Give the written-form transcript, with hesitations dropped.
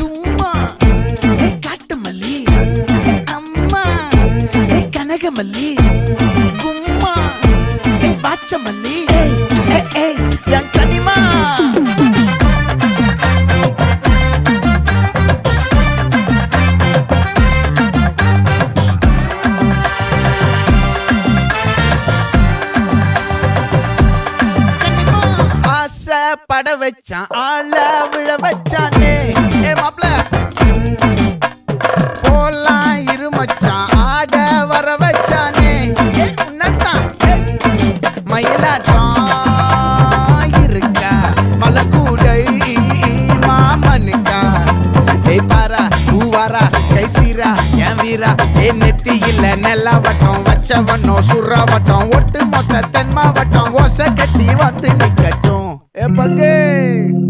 தும்மா ஏ காட்டு மல்லி அம்மா ஏ கனகமல்லி கும்மா ஏ பாச்ச மல்லி என் கனிமா பட வச்சான் ஆள விழ வச்சானே ஏ மாப்ள போலாம் இருமச்சான் ஆட வர வச்சானே உன்னத்தான் மயிலாட்டம் இருக்கா மலக்கூடை மாமனுக்கா ஏய் பாரா பூவாரா கைசீரா என் வீரா ஏ நெத்தி இல்ல நெல்லா வட்டம் வச்சவனோ சுறா வட்டம் ஒட்டு மொத்த தென் மாவட்டம் ஓசை கட்டி வந்து நிக்கட்டும். É pra quem?